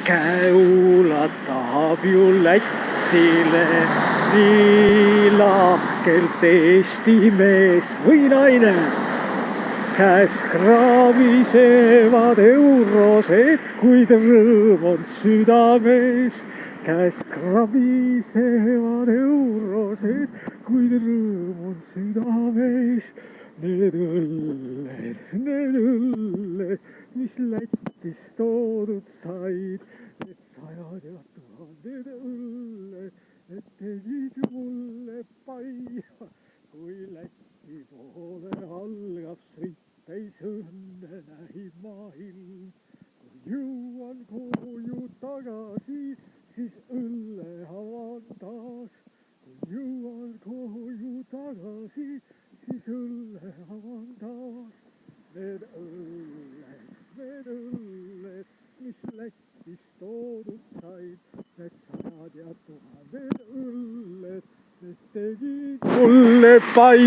käeulad tahab ju Lätile nii lahkelt Eesti mees või naine. Käes kraavisevad eurosed, kuid rõõm on südames. Käes kraavisevad eurosed, kuid rõõm on südames. Need õlled, mis Lätist toodud said, need sajad ja tuhanded õlled, need tegid mulle paia. Kui Läti poole algab sõit täis õnne, näib ma ilm. Kui jõuan koju tagasi, siis õlle avan taas. Kui jõuan koju tagasi, siis õlle avan taas. Need õlled, mis Lätist toodud said, need sajad ja tuhanded õlled, need tegid mulle pai.